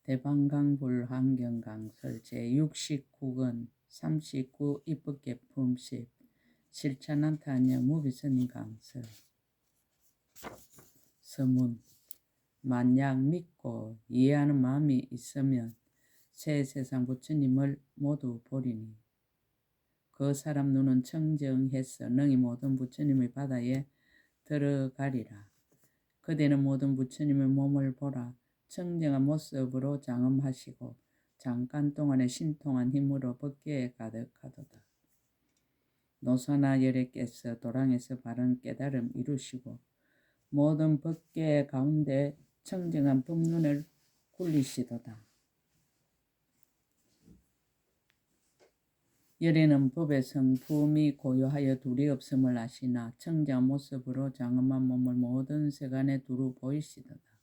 대방강불 환경강설 제69권 39 입법개 품십 실천한타녀 무비선임 강설. 서문. 만약 믿고 이해하는 마음이 있으면 새 세상 부처님을 모두 보리니 그 사람 눈은 청정해서 능히 모든 부처님의 바다에 들어가리라. 그대는 모든 부처님의 몸을 보라. 청정한 모습으로 장엄하시고 잠깐 동안의 신통한 힘으로 법계에 가득하도다. 노사나 열애께서 도랑에서 바른 깨달음 이루시고 모든 법계 가운데 청정한 법륜을 굴리시도다. 열애는 법의 성품이 고요하여 둘이 없음을 아시나 청정한 모습으로 장엄한 몸을 모든 세간에 두루 보이시도다.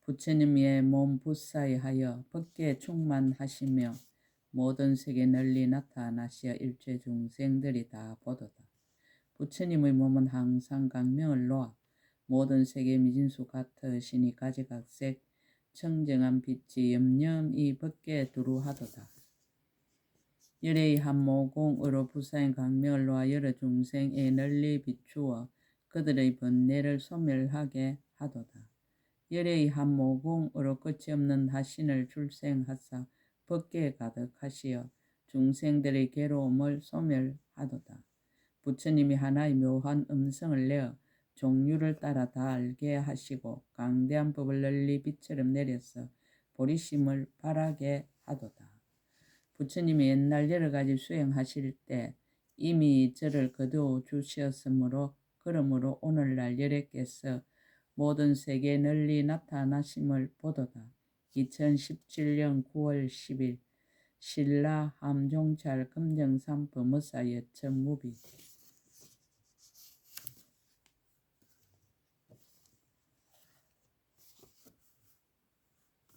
부처님의 몸 부사이하여 법계에 충만하시며 모든 세계 널리 나타나시어 일체 중생들이 다 보도다. 부처님의 몸은 항상 강명을 놓아 모든 세계 미진수 같으시니 가지각색 청정한 빛이 염염이 법계에 두루하도다. 열애의 한모공으로 부사인 강명을 놓아 여러 중생에 널리 비추어 그들의 번뇌를 소멸하게 하도다. 열애의 한모공으로 끝이 없는 하신을 출생하사 법계에 가득하시어 중생들의 괴로움을 소멸하도다. 부처님이 하나의 묘한 음성을 내어 종류를 따라 다 알게 하시고 강대한 법을 널리 빛처럼 내려서 보리심을 바라게 하도다. 부처님이 옛날 여러 가지 수행하실 때 이미 저를 거두어 주셨으므로 그러므로 오늘날 열애께서 모든 세계에 널리 나타나심을 보도다. 2017년 9월 10일 신라 함종찰 금정산 범어사 여천무비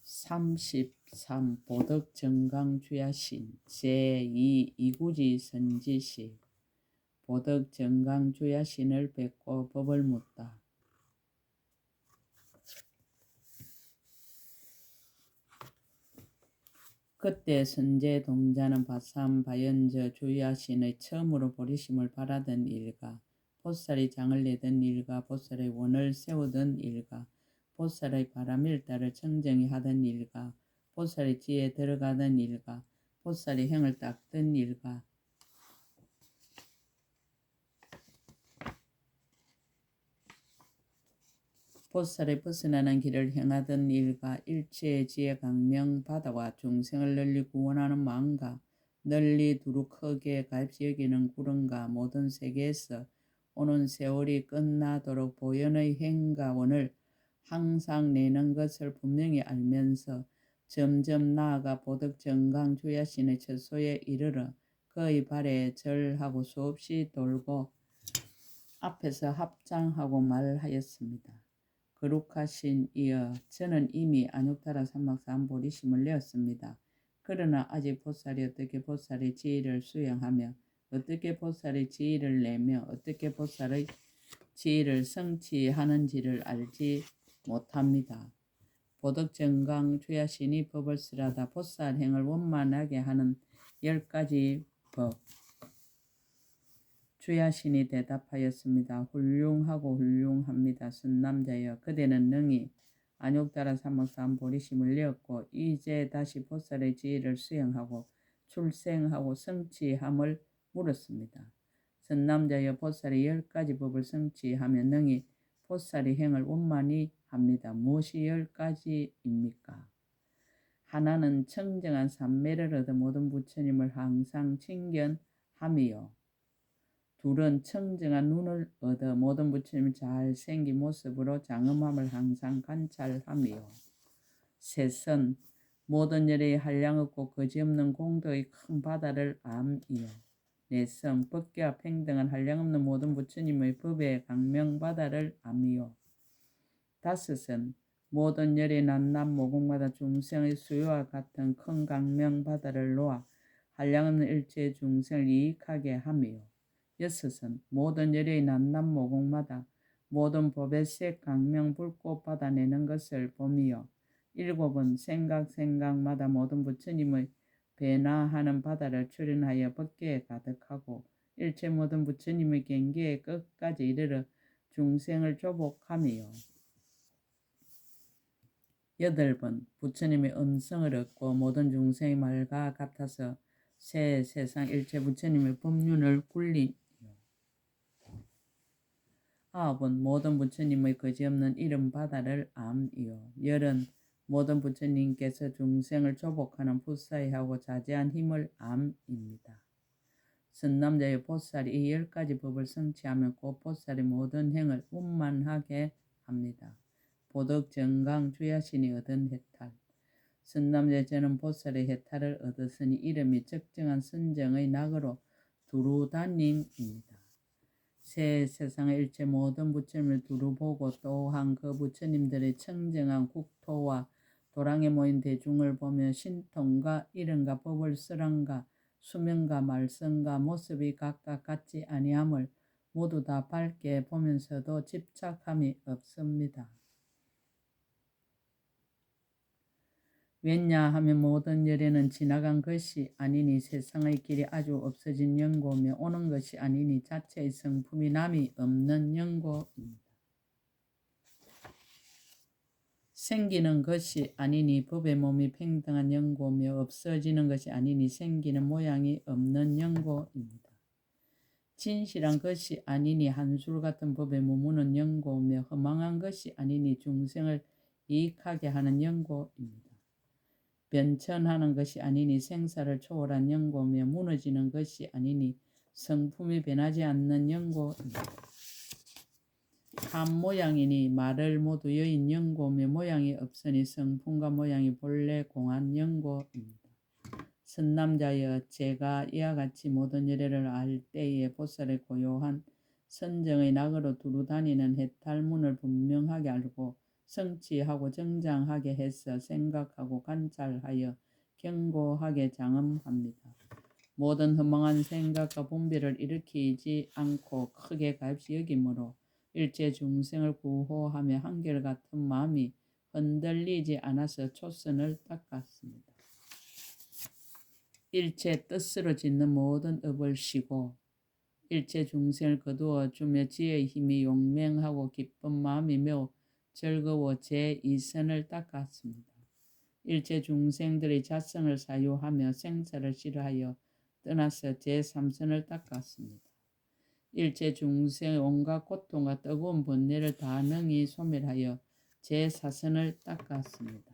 33 보덕정강주야신 제2 이구지 선지시 보덕정강주야신을 뵙고 법을 묻다. 그때 선제 동자는 바삼 바연저 주야신의 처음으로 보리심을 바라던 일가, 보살이 장을 내던 일가, 보살의 원을 세우던 일가, 보살의 바람일다를 청정히 하던 일가, 보살의 지에 들어가던 일가, 보살의 형을 닦던 일가, 보살의 벗어나는 길을 행하던 일가, 일체의 지혜 강명 바다와 중생을 널리 구원하는 마음과 널리 두루 크게 가입시 여기는 구름과 모든 세계에서 오는 세월이 끝나도록 보현의 행과 원을 항상 내는 것을 분명히 알면서 점점 나아가 보덕정강주야신의 처소에 이르러 그의 발에 절하고 수없이 돌고 앞에서 합장하고 말하였습니다. 거룩하신 이여, 저는 이미 안욕타라 삼막산 보리심을 내었습니다. 그러나 아직 보살이 어떻게 보살의 지위를 수행하며 어떻게 보살의 지위를 내며 어떻게 보살의 지위를 성취하는지를 알지 못합니다. 보덕정강주야신이 법을 쓰라다. 보살행을 원만하게 하는 10가지 법. 주야신이 대답하였습니다. 훌륭하고 훌륭합니다. 선남자여, 그대는 능히 안욕다라 삼막산 보리심을 내었고 이제 다시 보살의 지위를 수행하고 출생하고 성취함을 물었습니다. 선남자여, 보살의 10가지 법을 성취하면 능히 보살의 행을 원만히 합니다. 무엇이 10가지입니까? 하나는 청정한 삼매를 얻어 모든 부처님을 항상 친견함이요. 둘은 청정한 눈을 얻어 모든 부처님의 잘생긴 모습으로 장엄함을 항상 관찰함이요. 셋은 모든 열애의 한량 없고 거지없는 공덕의 큰 바다를 암이요. 넷은 법계와 평등한 한량 없는 모든 부처님의 법의 강명 바다를 암이요. 다섯은 모든 열의 난남 모국마다 중생의 수요와 같은 큰 강명 바다를 놓아 한량 없는 일체의 중생을 이익하게 함이요. 여섯은 모든 열의 난남 모국마다 모든 법의 색 강명 불꽃 받아내는 것을 보미요. 일곱은 생각마다 모든 부처님의 배나하는 바다를 출연하여 법계에 가득하고 일체 모든 부처님의 경계의 끝까지 이르러 중생을 조복하며 여덟번 부처님의 음성을 얻고 모든 중생의 말과 같아서 새 세상 일체 부처님의 법륜을 굴리며 아홉은 모든 부처님의 거지없는 이름 바다를 암이요 열은 모든 부처님께서 중생을 조복하는 푸사이하고 자제한 힘을 암입니다. 선남자의 보살이 이 10가지 법을 성취하면 곧 보살의 모든 행을 운만하게 합니다. 보덕 정강 주야신이 얻은 해탈. 선남자의 저는 보살의 해탈을 얻었으니 이름이 적정한 선정의 낙으로 두루다님입니다. 새 세상의 일체 모든 부처님을 두루보고 또한 그 부처님들의 청정한 국토와 도랑에 모인 대중을 보며 신통과 이름과 법을 쓰랑과 수명과 말씀과 모습이 각각 같지 아니함을 모두 다 밝게 보면서도 집착함이 없습니다. 왜냐하면 모든 열에는 지나간 것이 아니니 세상의 길이 아주 없어진 연고며 오는 것이 아니니 자체의 성품이 남이 없는 연고입니다. 생기는 것이 아니니 법의 몸이 평등한 연고며 없어지는 것이 아니니 생기는 모양이 없는 연고입니다. 진실한 것이 아니니 한술 같은 법에 머무는 연고며 허망한 것이 아니니 중생을 이익하게 하는 연고입니다. 변천하는 것이 아니니 생사를 초월한 연고며 무너지는 것이 아니니 성품이 변하지 않는 연고입니다. 한 모양이니 말을 모두 여인 연고며 모양이 없으니 성품과 모양이 본래 공한 연고입니다. 선남자여 제가 이와 같이 모든 열애를 알 때에 보살의 고요한 선정의 낙으로 두루 다니는 해탈문을 분명하게 알고 성취하고 정장하게 해서 생각하고 관찰하여 경고하게 장엄합니다. 모든 허망한 생각과 분별을 일으키지 않고 크게 가엾이 여기므로 일체 중생을 구호하며 한결같은 마음이 흔들리지 않아서 초선을 닦았습니다. 일체 뜻으로 짓는 모든 업을 쉬고 일체 중생을 거두어 주며 지혜의 힘이 용맹하고 기쁜 마음이 매우 즐거워 제2선을 닦았습니다. 일체 중생들의 자성을 사유하며 생사를 싫어하여 떠나서 제3선을 닦았습니다. 일체 중생의 온갖 고통과 뜨거운 번뇌를 다 능히 소멸하여 제4선을 닦았습니다.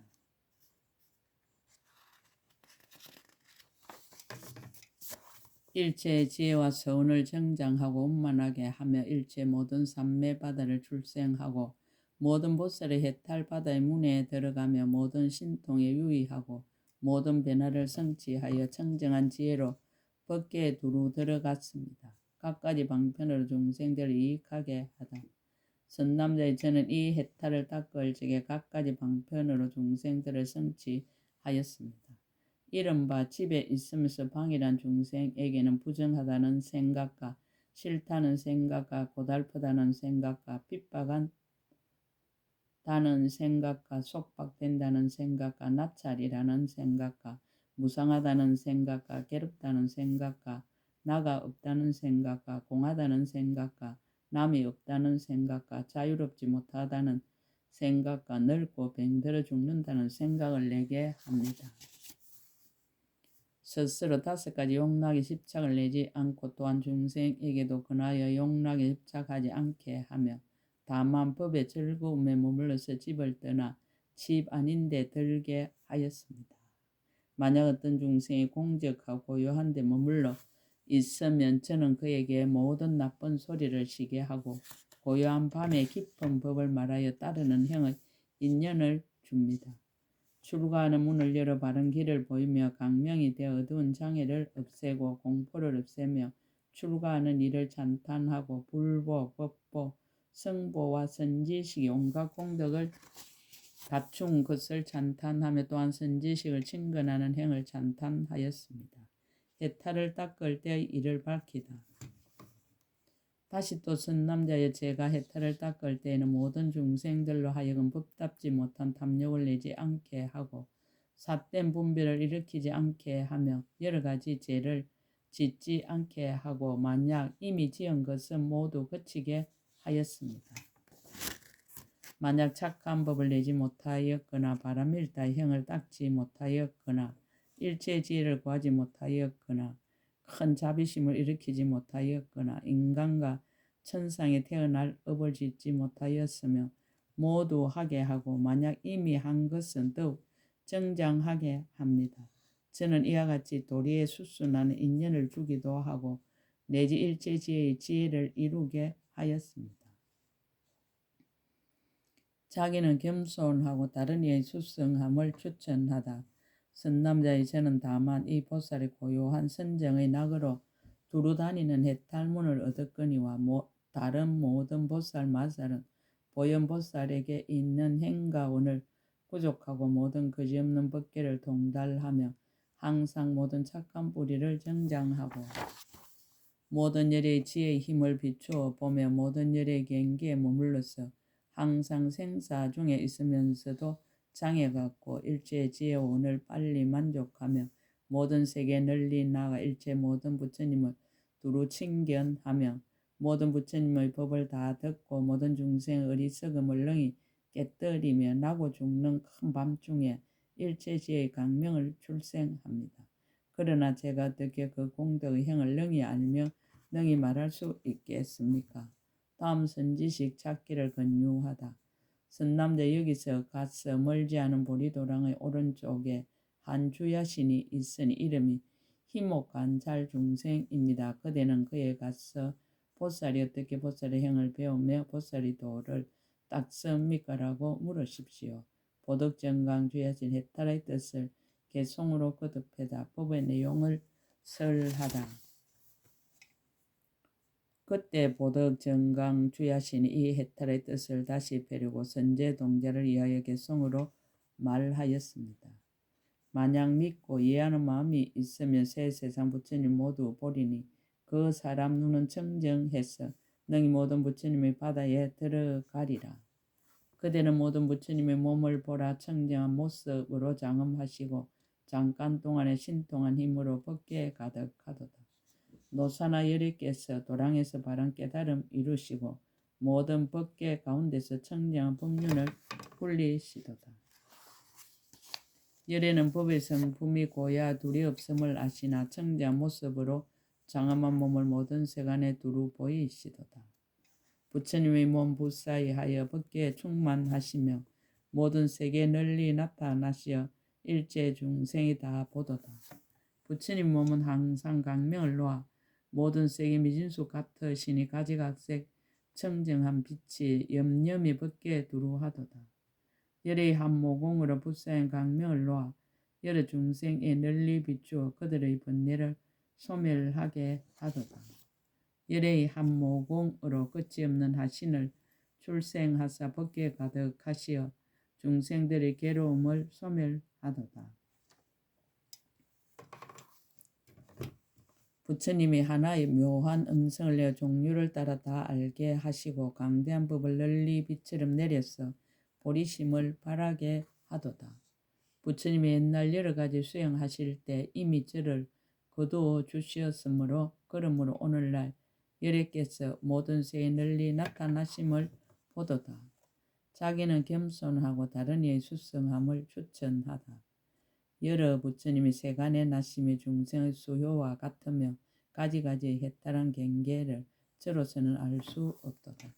일체의 지혜와 서운을 정장하고 원만하게 하며 일체 모든 삼매 바다를 출생하고 모든 보살의 해탈 바다의 문에 들어가며 모든 신통에 유의하고 모든 변화를 성취하여 청정한 지혜로 법계에 두루 들어갔습니다. 각가지 방편으로 중생들을 이익하게 하다. 선남자의 저는 이 해탈을 닦을 적에 각가지 방편으로 중생들을 성취하였습니다. 이른바 집에 있으면서 방일한 중생에게는 부정하다는 생각과 싫다는 생각과 고달프다는 생각과 핍박한다는 생각과 속박된다는 생각과 나찰이라는 생각과 무상하다는 생각과 괴롭다는 생각과 나가 없다는 생각과 공하다는 생각과 남이 없다는 생각과 자유롭지 못하다는 생각과 늙고 병들어 죽는다는 생각을 내게 합니다. 스스로 5가지 욕락에 집착을 내지 않고 또한 중생에게도 근하여 욕락에 집착하지 않게 하며 다만 법의 즐거움에 머물러서 집을 떠나 집 아닌 데 들게 하였습니다. 만약 어떤 중생이 공적하고 고요한 데 머물러 있으면 저는 그에게 모든 나쁜 소리를 쉬게 하고 고요한 밤에 깊은 법을 말하여 따르는 행의 인연을 줍니다. 출가하는 문을 열어 바른 길을 보이며 강명이 되어 어두운 장애를 없애고 공포를 없애며 출가하는 일을 찬탄하고 불보, 법보, 성보와 선지식이 온갖 공덕을 갖춘 것을 찬탄하며 또한 선지식을 친근하는 행을 찬탄하였습니다. 해탈을 닦을 때의 일을 밝히다. 다시 또 선남자여 제가 해탈을 닦을 때에는 모든 중생들로 하여금 법답지 못한 탐욕을 내지 않게 하고 삿된 분별을 일으키지 않게 하며 여러 가지 죄를 짓지 않게 하고 만약 이미 지은 것은 모두 그치게 하였습니다. 만약 착한 법을 내지 못하였거나 바람일다 형을 닦지 못하였거나 일체 지혜를 구하지 못하였거나 큰 자비심을 일으키지 못하였거나 인간과 천상에 태어날 업을 짓지 못하였으며 모두 하게 하고 만약 이미 한 것은 더욱 정장하게 합니다. 저는 이와 같이 도리에 수순하는 인연을 주기도 하고 내지 일체 지혜의 지혜를 이루게 하였습니다. 자기는 겸손하고 다른 이의 수성함을 추천하다. 선남자의 저는 다만 이 보살의 고요한 선정의 낙으로 두루 다니는 해탈문을 얻었거니와 다른 모든 보살 마살은 보현보살에게 있는 행가원을 부족하고 모든 거지없는 법계를 동달하며 항상 모든 착한 뿌리를 정장하고 모든 열의 지혜의 힘을 비추어 보며 모든 열의 경계에 머물러서 항상 생사 중에 있으면서도 장애가 없고 일체 지혜원을 빨리 만족하며 모든 세계 널리 나가 일체 모든 부처님을 두루 친견하며 모든 부처님의 법을 다 듣고 모든 중생의 어리석음을 능히 깨뜨리며 나고 죽는 큰 밤중에 일체 지혜의 강명을 출생합니다. 그러나 제가 어떻게 그 공덕의 행을 능히 알며 능히 말할 수 있겠습니까? 다음 선지식 찾기를 권유하다. 선남자 여기서 가서 멀지 않은 보리도랑의 오른쪽에 한 주야신이 있으니 이름이 희목관찰 중생입니다. 그대는 그에 가서 보살이 어떻게 보살의 행을 배우며 보살이 도를 닦습니까? 라고 물으십시오. 보덕정강 주야신 해탈의 뜻을 개송으로 거듭해다. 법의 내용을 설하다. 그때 보덕정강 주야신이 이 해탈의 뜻을 다시 펴려고 선제동자를 위하여 개송으로 말하였습니다. 만약 믿고 이해하는 마음이 있으면 새 세상 부처님 모두 보리니 그 사람 눈은 청정해서 능히 모든 부처님의 바다에 들어가리라. 그대는 모든 부처님의 몸을 보라 청정한 모습으로 장엄하시고 잠깐 동안의 신통한 힘으로 법계에 가득하도다. 노사나 열애께서 도랑에서 바른 깨달음 이루시고 모든 법계 가운데서 청정한 법륜을 굴리시도다. 열애는 법의 성품이 고야 둘이 없음을 아시나 청정한 모습으로 장엄한 몸을 모든 세간에 두루 보이시도다. 부처님의 몸 부사이하여 법계에 충만하시며 모든 세계에 널리 나타나시어 일체 중생이 다 보도다. 부처님 몸은 항상 강명을 놓아 모든 세계 미진수 같으시니 가지각색 청정한 빛이 염염이 법계에 두루하도다. 열의 한 모공으로 부사인 강명을 놓아 여러 중생에 널리 비추어 그들의 번뇌를 소멸하게 하도다. 열의 한 모공으로 끝이 없는 하신을 출생하사 법계에 가득하시어 중생들의 괴로움을 소멸하도다. 부처님이 하나의 묘한 음성을 내어 종류를 따라 다 알게 하시고 강대한 법을 널리 빛처럼 내려서 보리심을 바라게 하도다. 부처님이 옛날 여러 가지 수행하실 때 이미 저를 거두어 주시었으므로 그러므로 오늘날 열애께서 모든 세에 널리 나타나심을 보도다. 자기는 겸손하고 다른 이의 수성함을 추천하다. 여러 부처님이 세간에 나심이 중생의 수효와 같으며 가지가지의 해탈한 경계를 저로서는 알 수 없도다.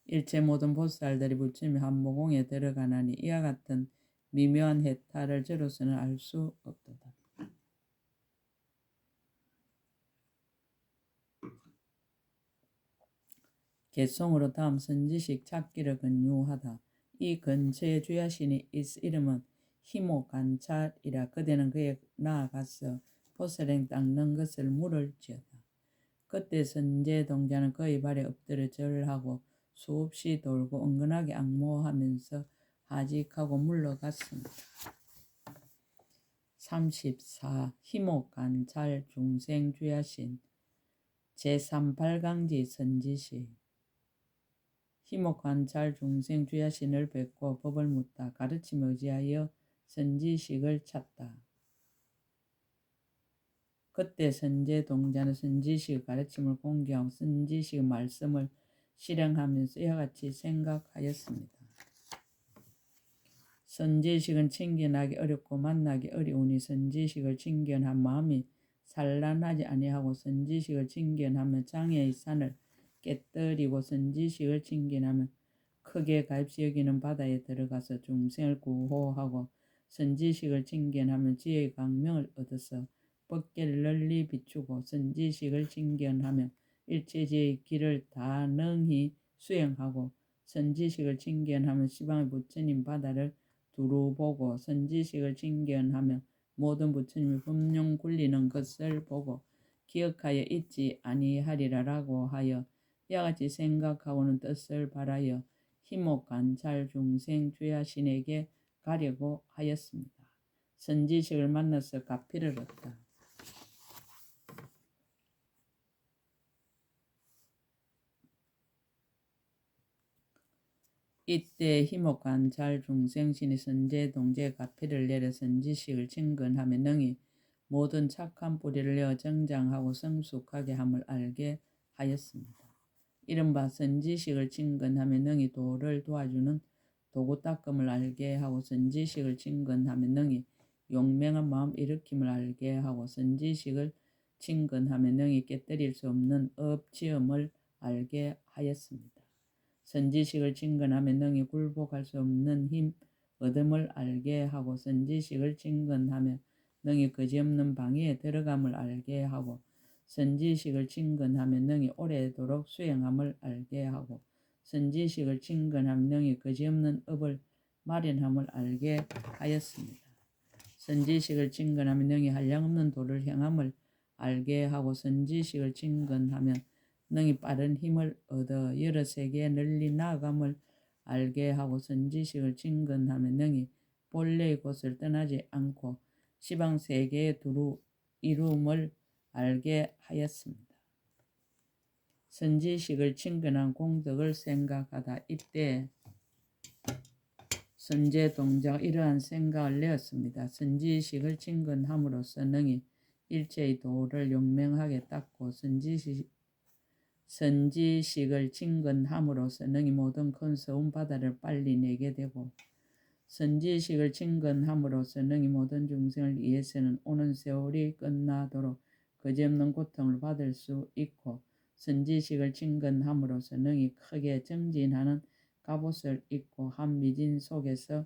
일체 모든 보살들이 부처님의 한 모공에 들어가나니 이와 같은 미묘한 해탈을 저로서는 알 수 없도다. 개송으로 다음 선지식 찾기를 권유하다. 이 근처에 주야신이 이름은 희모관찰이라. 그대는 그에 나아가서 보살행 닦는 것을 물을지어다. 그때 선제동자는 그의 발에 엎드려 절하고 수없이 돌고 은근하게 악모하면서 하직하고 물러갔습니다. 34. 희목관찰 중생주야신. 제3발강지 선지시 희목관찰 중생 주야신을 뵙고 법을 묻다. 가르침에 의지하여 선지식을 찾다. 그때 선제동자는 선지식의 가르침을 공경하고 선지식의 말씀을 실행하면서 이와 같이 생각하였습니다. 선지식은 친견하기 어렵고 만나기 어려우니 선지식을 친견한 마음이 산란하지 아니하고 선지식을 친견하면 장애의 산을 깨뜨리고 선지식을 친견하면 크게 갈시 여기는 바다에 들어가서 중생을 구호하고 선지식을 친견하면 지혜의 광명을 얻어서 법계를 널리 비추고 선지식을 친견하면 일체지의 길을 다 능히 수행하고 선지식을 친견하면 시방의 부처님 바다를 두루 보고 선지식을 친견하면 모든 부처님이 법령 굴리는 것을 보고 기억하여 잊지 아니하리라라고 하여 이와 같이 생각하고는 뜻을 바라여 희목관찰 중생 주야신에게 가려고 하였습니다. 선지식을 만나서 가피를 얻다. 이때 희목관찰 중생신이 선제동제의 가피를 내려 선지식을 친근하며 능히 모든 착한 뿌리를 내어 정장하고 성숙하게 함을 알게 하였습니다. 이른바 선지식을 친근하며 능히 도를 도와주는 도구 닦음을 알게 하고 선지식을 친근하며 능히 용맹한 마음 일으킴을 알게 하고 선지식을 친근하며 능히 깨뜨릴 수 없는 업지음을 알게 하였습니다. 선지식을 친근하며 능히 굴복할 수 없는 힘 얻음을 알게 하고 선지식을 친근하며 능히 거지없는 방해에 들어감을 알게 하고 선지식을 친근하며 능히 오래도록 수행함을 알게 하고 선지식을 친근하며 능히 거지없는 업을 마련함을 알게 하였습니다. 선지식을 친근하며 능히 한량없는 도를 행함을 알게 하고 선지식을 친근하며 능히 빠른 힘을 얻어 여러 세계에 널리 나아감을 알게 하고 선지식을 친근하며 능히 본래의 곳을 떠나지 않고 시방 세계에 두루 이룸을 알게 하였습니다. 선지식을 친근한 공덕을 생각하다. 이때 선제동자가 이러한 생각을 내었습니다. 선지식을 친근함으로써 능히 일체의 도를 용맹하게 닦고 선지식을 친근함으로써 능히 모든 큰서운 바다를 빨리 내게 되고 선지식을 친근함으로써 능히 모든 중생을 위해서는 오는 세월이 끝나도록 거지없는 고통을 받을 수 있고 선지식을 친근함으로써 능히 크게 정진하는 갑옷을 입고 한미진 속에서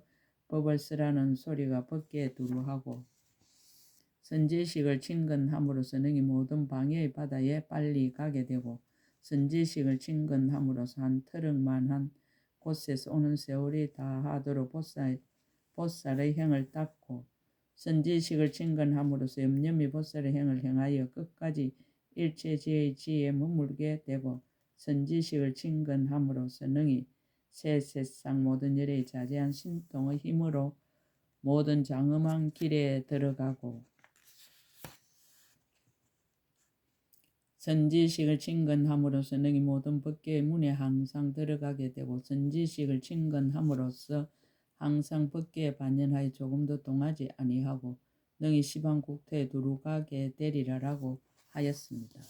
법을 쓰라는 소리가 법계에 두루하고 선지식을 친근함으로써 능히 모든 방해의 바다에 빨리 가게 되고 선지식을 친근함으로써 한 터럭만한 곳에서 오는 세월이 다하도록 보살의 행을 닦고 선지식을 친근함으로써 염염이 보살의 행을 행하여 끝까지 일체지의 지혜에 머물게 되고 선지식을 친근함으로써 능히 새 세상 모든 열의 자제한 신통의 힘으로 모든 장엄한 길에 들어가고 선지식을 친근함으로써 능히 모든 법계의 문에 항상 들어가게 되고 선지식을 친근함으로써 항상 법계에 반연하여 조금도 동하지 아니하고 능히 시방국토에 두루가게 되리라라고 하였습니다.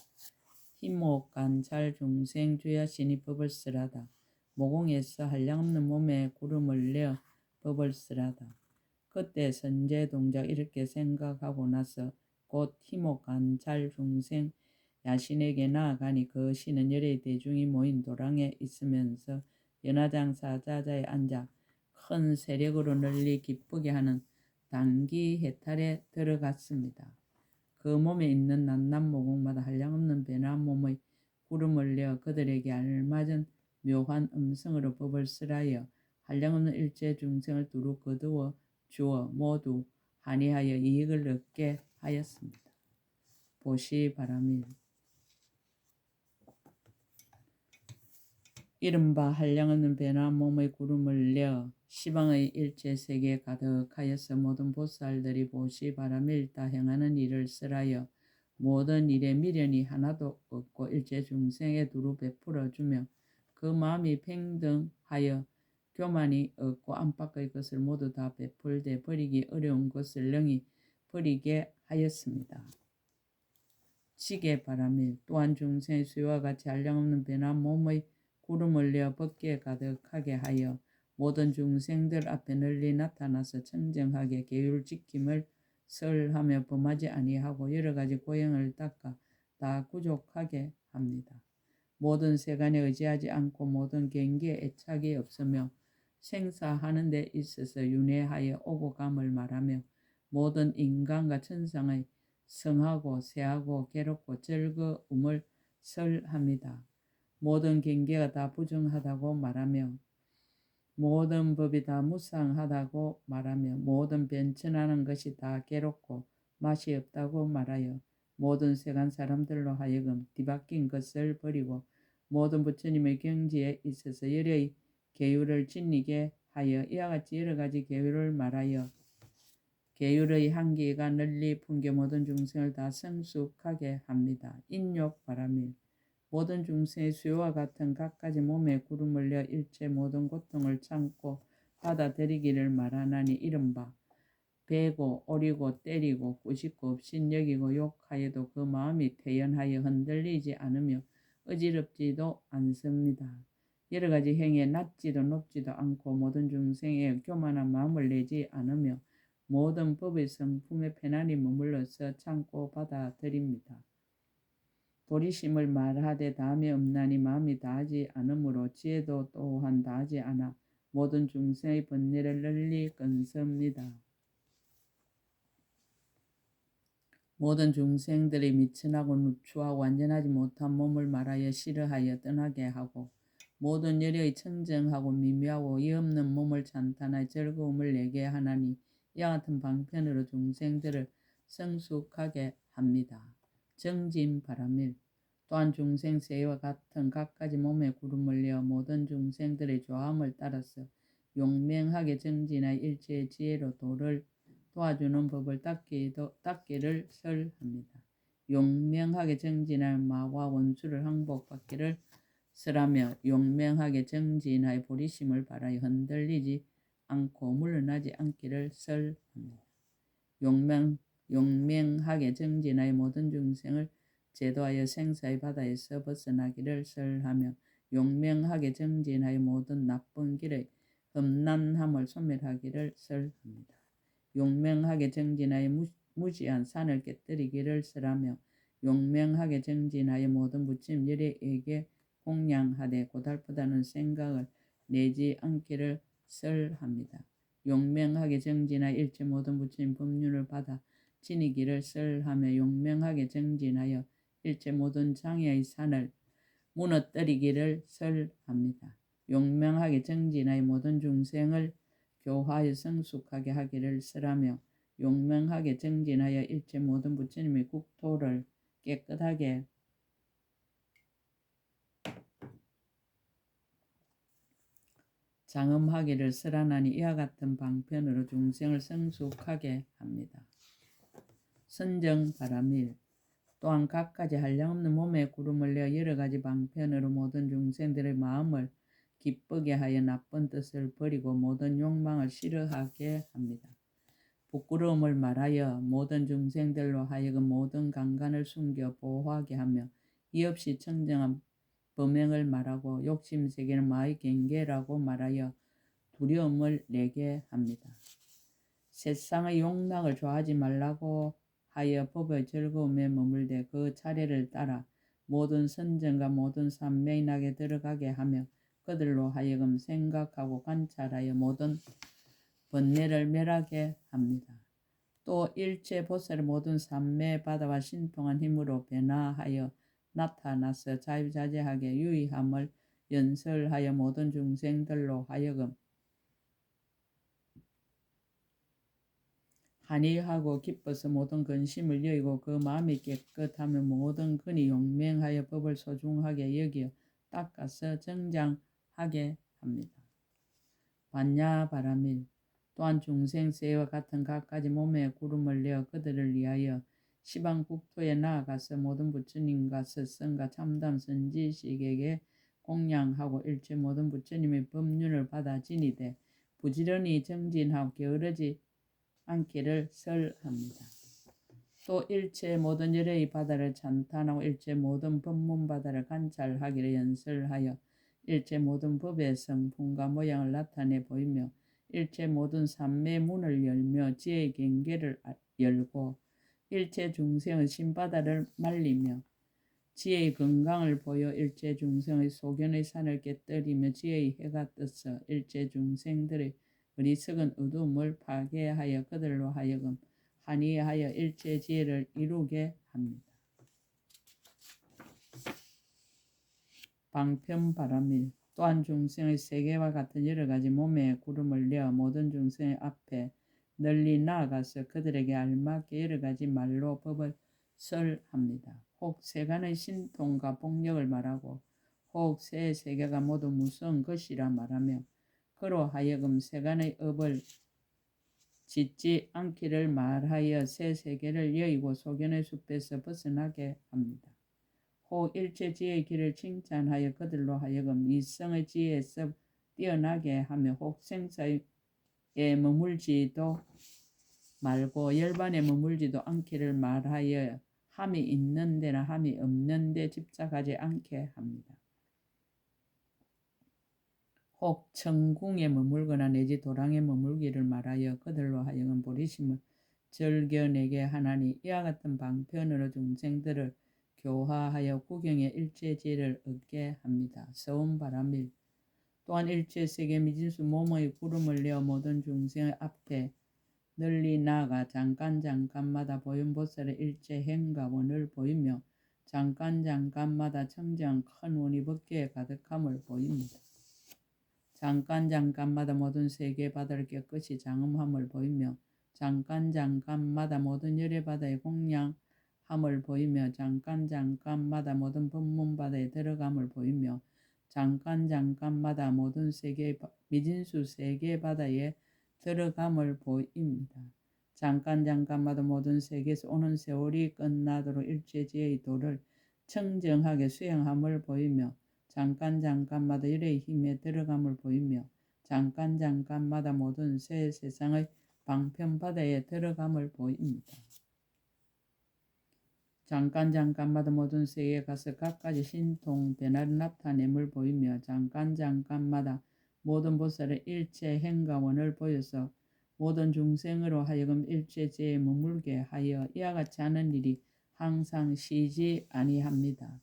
희목관찰 중생 주야신이 법을 쓰라다. 모공에서 한량없는 몸에 구름을 내어 법을 쓰라다. 그때 선제동자가 이렇게 생각하고 나서 곧 희목관찰 중생 야신에게 나아가니 그 신은 열의 대중이 모인 도랑에 있으면서 연화장 사자자에 앉아 큰 세력으로 널리 기쁘게 하는 단기 해탈에 들어갔습니다. 그 몸에 있는 낱낱 모공마다 한량없는 변한 몸의 구름을 내어 그들에게 알맞은 묘한 음성으로 법을 쓰라여 한량없는 일체 중생을 두루 거두어 주어 모두 한이하여 이익을 얻게 하였습니다. 보시 바라밀 이른바 한량없는 변한 몸의 구름을 내어 시방의 일체 세계에 가득하여서 모든 보살들이 보시 바라밀 다 행하는 일을 쓰라여 모든 일에 미련이 하나도 없고 일체 중생에 두루 베풀어 주며 그 마음이 평등하여 교만이 없고 안팎의 것을 모두 다 베풀되 버리기 어려운 것을 능히 버리게 하였습니다. 지게 바라밀 또한 중생의 수요와 같이 한량없는 변한 몸의 구름을 내어 벗게 가득하게 하여 모든 중생들 앞에 널리 나타나서 청정하게 계율 지킴을 설하며 범하지 아니하고 여러 가지 고행을 닦아 다 구족하게 합니다. 모든 세간에 의지하지 않고 모든 경계에 애착이 없으며 생사하는 데 있어서 윤회하여 오고 감을 말하며 모든 인간과 천상의 성하고 세하고 괴롭고 즐거움을 설합니다. 모든 경계가 다 부정하다고 말하며 모든 법이 다 무상하다고 말하며 모든 변천하는 것이 다 괴롭고 맛이 없다고 말하여 모든 세간 사람들로 하여금 뒤바뀐 것을 버리고 모든 부처님의 경지에 있어서 열의 계율을 지니게 하여 이와 같이 여러 가지 계율을 말하여 계율의 한계가 널리 풍겨 모든 중생을 다 성숙하게 합니다. 인욕 바라밀 모든 중생의 수요와 같은 갖가지 몸에 구름을 내어 일체 모든 고통을 참고 받아들이기를 말하나니 이른바 베고 오리고 때리고 꾸짖고 업신여기고 욕하여도 그 마음이 태연하여 흔들리지 않으며 어지럽지도 않습니다. 여러 가지 행에 낮지도 높지도 않고 모든 중생의 교만한 마음을 내지 않으며 모든 법의 성품에 편안히 머물러서 참고 받아들입니다. 도리심을 말하되 다음에 없나니 마음이 다하지 않으므로 지혜도 또한 다하지 않아 모든 중생의 번뇌를 널리 건섭니다. 모든 중생들이 미천하고 누추하고 완전하지 못한 몸을 말하여 싫어하여 떠나게 하고 모든 열의 청정하고 미묘하고 이없는 몸을 찬탄하여 즐거움을 내게 하나니 이와 같은 방편으로 중생들을 성숙하게 합니다. 정진 바라밀 또한 중생 세와 같은 갖가지 몸에 구름을 내어 모든 중생들의 조함을 따라서 용맹하게 정진하여 일체의 지혜로 도를 도와주는 법을 닦기를 설합니다. 용맹하게 정진하여 마와 원수를 항복받기를 설하며 용맹하게 정진하여 보리심을 바라여 흔들리지 않고 물러나지 않기를 설합니다. 용맹하게 정진하여 모든 중생을 제도하여 생사의 바다에서 벗어나기를 설하며 용맹하게 정진하여 모든 나쁜 길의 험난함을 소멸하기를 설합니다. 용맹하게 정진하여 무지한 산을 깨뜨리기를 설하며 용맹하게 정진하여 모든 부처님 열애에게 공양하되 고달프다는 생각을 내지 않기를 설합니다. 용맹하게 정진하여 일체 모든 부처님 법륜을 받아 지니기를 설하며 용맹하게 정진하여 일체 모든 장애의 산을 무너뜨리기를 설합니다. 용맹하게 정진하여 모든 중생을 교화하여 성숙하게 하기를 설하며 용맹하게 정진하여 일체 모든 부처님의 국토를 깨끗하게 장엄하기를 설하나니 이와 같은 방편으로 중생을 성숙하게 합니다. 선정 바라밀 또한 갖가지 한량없는 몸에 구름을 내어 여러 가지 방편으로 모든 중생들의 마음을 기쁘게 하여 나쁜 뜻을 버리고 모든 욕망을 싫어하게 합니다. 부끄러움을 말하여 모든 중생들로 하여금 모든 강간을 숨겨 보호하게 하며 이없이 청정한 범행을 말하고 욕심세계는 마의 경계라고 말하여 두려움을 내게 합니다. 세상의 욕망을 좋아하지 말라고 하여 법의 즐거움에 머물되 그 차례를 따라 모든 선정과 모든 산매의 낙에 들어가게 하며 그들로 하여금 생각하고 관찰하여 모든 번뇌를 멸하게 합니다. 또 일체 보살의 모든 산매 바다와 신통한 힘으로 변화하여 나타나서 자유자재하게 유의함을 연설하여 모든 중생들로 하여금 한이하고 기뻐서 모든 근심을 여의고 그 마음이 깨끗하며 모든 근이 용맹하여 법을 소중하게 여기어 닦아서 정장하게 합니다. 반야 바라밀 또한 중생세와 같은 갖가지 몸에 구름을 내어 그들을 위하여 시방 국토에 나아가서 모든 부처님과 스승과 참담 선지식에게 공양하고 일체 모든 부처님의 법륜을 받아 지니되 부지런히 정진하고 게으르지 않기를 설합니다. 또 일체 모든 열의 바다를 찬탄하고 일체 모든 법문 바다를 관찰하기를 연설하여 일체 모든 법의 성품과 모양을 나타내 보이며 일체 모든 삼매 문을 열며 지혜의 경계를 열고 일체 중생의 신바다를 말리며 지혜의 건강을 보여 일체 중생의 소견의 산을 깨뜨리며 지혜의 해가 떠서 일체 중생들의 어리석은 어두움을 파괴하여 그들로 하여금 한이하여 일체 지혜를 이루게 합니다. 방편바라밀 또한 중생의 세계와 같은 여러 가지 몸에 구름을 내어 모든 중생의 앞에 널리 나아가서 그들에게 알맞게 여러 가지 말로 법을 설합니다. 혹 세간의 신통과 폭력을 말하고 혹 새 세계가 모두 무서운 것이라 말하며 그로 하여금 세간의 업을 짓지 않기를 말하여 새 세계를 여의고 소견의 숲에서 벗어나게 합니다. 혹 일체 지혜의 길을 칭찬하여 그들로 하여금 이성의 지혜에서 뛰어나게 하며 혹 생사에 머물지도 말고 열반에 머물지도 않기를 말하여 함이 있는 데나 함이 없는 데 집착하지 않게 합니다. 혹 천궁에 머물거나 내지 도랑에 머물기를 말하여 그들로 하여금 보리심을 즐겨내게 하나니 이와 같은 방편으로 중생들을 교화하여 구경의 일체 지혜를 얻게 합니다. 서운바라밀 또한 일체 세계 미진수 몸의 구름을 내어 모든 중생의 앞에 널리 나아가 잠깐마다 보현보살의 일체 행과 원을 보이며 잠깐마다 청정한 큰 원이 법계에 가득함을 보입니다. 잠깐마다 모든 세계 바다를 깨끗이 장엄함을 보이며 잠깐마다 모든 열의 바다에 공양함을 보이며 잠깐마다 모든 법문 바다에 들어감을 보이며 잠깐마다 모든 세계의 미진수 세계 바다에 들어감을 보입니다. 잠깐마다 모든 세계에서 오는 세월이 끝나도록 일체지의 도를 청정하게 수행함을 보이며 잠깐마다 열의 힘에 들어감을 보이며 잠깐마다 모든 새 세상의 방편바다에 들어감을 보입니다. 잠깐마다 모든 세계에 가서 갖가지 신통 변화를 나타냄을 보이며 잠깐마다 모든 보살의 일체 행과 원을 보여서 모든 중생으로 하여금 일체지에 머물게 하여 이와 같이 하는 일이 항상 쉬지 아니합니다.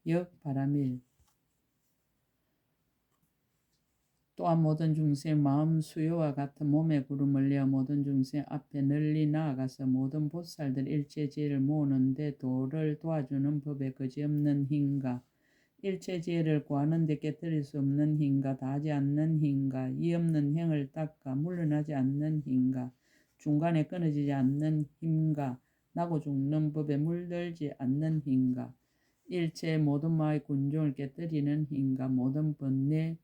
역바라밀 또한 모든 중생의 마음 수요와 같은 몸의 구름을 내어 모든 중생 앞에 널리 나아가서 모든 보살들 일체 지혜를 모으는 데 도를 도와주는 법에 그지없는 힘과 일체 지혜를 구하는 데 깨뜨릴 수 없는 힘과 다하지 않는 힘과 이 없는 행을 닦아 물러나지 않는 힘과 중간에 끊어지지 않는 힘과 나고 죽는 법에 물들지 않는 힘과 일체 모든 마의 군중을 깨뜨리는 힘과 모든 번뇌의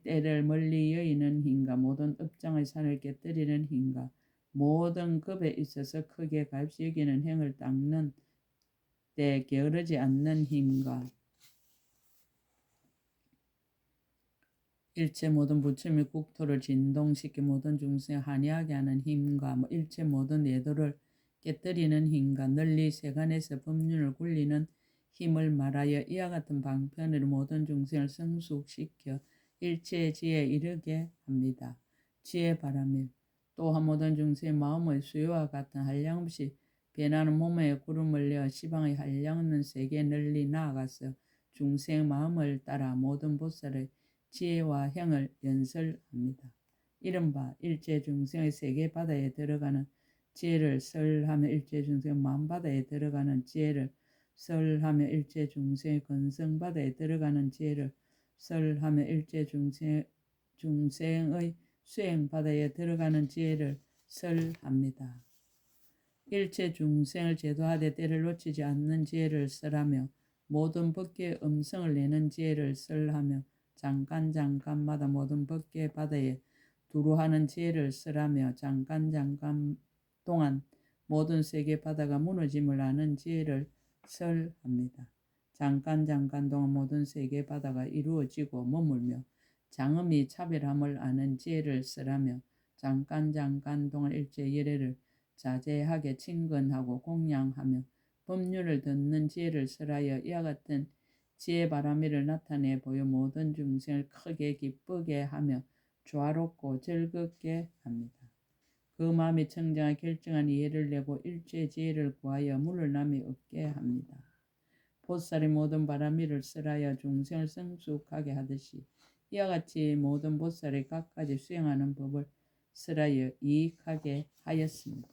때를 멀리 여의는 힘과 모든 업장의 산을 깨뜨리는 힘과 모든 급에 있어서 크게 값이 여기는 행을 닦는 때 게으르지 않는 힘과 일체 모든 부처님의 국토를 진동시키 모든 중생을 한이하게 하는 힘과 일체 모든 예도를 깨뜨리는 힘과 널리 세간에서 법륜을 굴리는 힘을 말하여 이와 같은 방편으로 모든 중생을 성숙시켜 일체의 지혜에 이르게 합니다. 지혜 바라밀 또한 모든 중생의 마음의 수요와 같은 한량없이 변하는 몸의 구름을 내어 시방의 한량없는 세계에 널리 나아가서 중생의 마음을 따라 모든 보살의 지혜와 행을 연설합니다. 이른바 일체 중생의 세계 바다에 들어가는 지혜를 설하며 일체 중생의 마음 바다에 들어가는 지혜를 설하며 일체 중생의 건성 바다에 들어가는 지혜를 설하며 일체 중생의 수행 바다에 들어가는 지혜를 설합니다. 일체 중생을 제도하되 때를 놓치지 않는 지혜를 설하며 모든 법계의 음성을 내는 지혜를 설하며 잠깐마다 모든 법계의 바다에 두루하는 지혜를 설하며 잠깐 동안 모든 세계 바다가 무너짐을 아는 지혜를 설합니다. 잠깐 동안 모든 세계 바다가 이루어지고 머물며 장엄히 차별함을 아는 지혜를 쓰라며 잠깐 동안 일제 예례를 자제하게 친근하고 공양하며 법률을 듣는 지혜를 설하여 이와 같은 지혜 바라미를 나타내 보여 모든 중생을 크게 기쁘게 하며 조화롭고 즐겁게 합니다. 그 마음이 청정하 결정한 이해를 내고 일체 지혜를 구하여 물러남이 없게 합니다. 보살이 모든 바라미를 설하여 중생을 성숙하게 하듯이 이와 같이 모든 보살이 각가지 수행하는 법을 설하여 이익하게 하였습니다.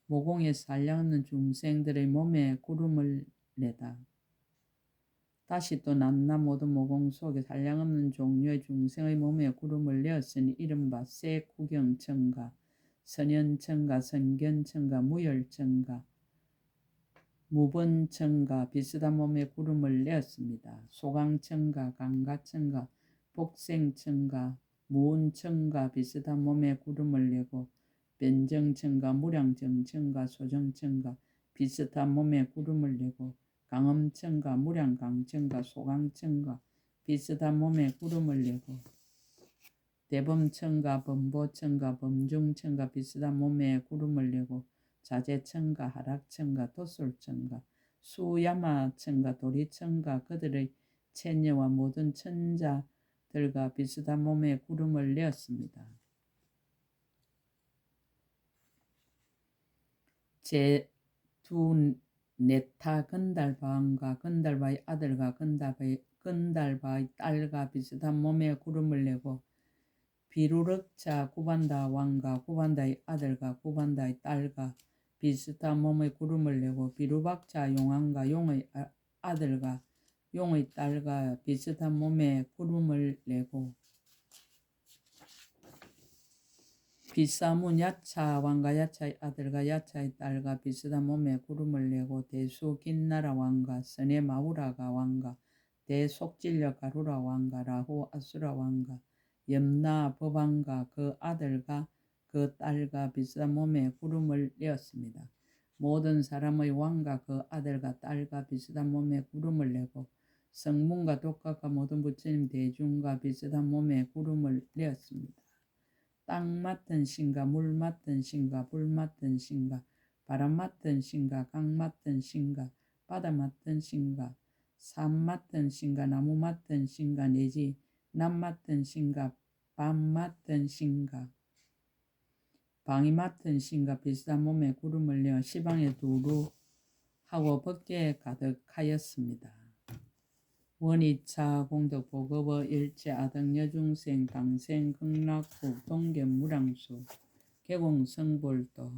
모공에서 한량없는 중생들의 몸에 구름을 내다. 다시 또 낱낱 모든 모공 속에 한량없는 종류의 중생의 몸에 구름을 내었으니 이른바 세구경천가, 선현천가, 선견천가, 무열천가, 무번천가 비슷한 몸에 구름을 내었습니다. 소강천가, 강가천가, 복생천가, 무운천가 비슷한 몸에 구름을 내고 변정천가, 무량정천가, 소정천가 비슷한 몸에 구름을 내고 강엄천가, 무량강천가, 소강천가 비슷한 몸에 구름을 내고 대범천가, 범보천가, 범중천가 비슷한 몸에 구름을 내고 자재천가, 하락천가, 도솔천가, 수야마천가, 도리천가 그들의 체녀와 모든 천자들과 비슷한 몸에 구름을 내었습니다. 제2 네타 건달바왕과 건달바의 아들과 건달바의 딸과 비슷한 몸에 구름을 내고 비루럭자 구반다 왕과 구반다의 아들과 구반다의 딸과 비슷한 몸에 구름을 내고 비루박자 용왕과 용의 아들과 용의 딸과 비슷한 몸에 구름을 내고 비사문 야차 왕과 야차의 아들과 야차의 딸과 비슷한 몸에 구름을 내고 대수 긴나라 왕과 선의 마우라가 왕과 대속질려 가루라 왕과 라후 아수라 왕과 염나 법왕과 그 아들과 그 딸과 비슷한 몸에 구름을 내었습니다. 모든 사람의 왕과 그 아들과 딸과 비슷한 몸에 구름을 내고 성문과 독각과 모든 부처님 대중과 비슷한 몸에 구름을 내었습니다. 땅 맡은 신가, 물 맡은 신가, 불 맡은 신가, 바람 맡은 신가, 강 맡은 신가, 바다 맡은 신가, 산 맡은 신가, 나무 맡은 신가, 내지 낮 맡은 신가, 밤 맡은 신가, 방이 맡은 신가 비슷한 몸에 구름을 내어 시방에 두루 하고 법계에 가득하였습니다. 원이차 공덕 보급어 일체 아등 여중생 당생 극락국 동견 무량수 개공 성불도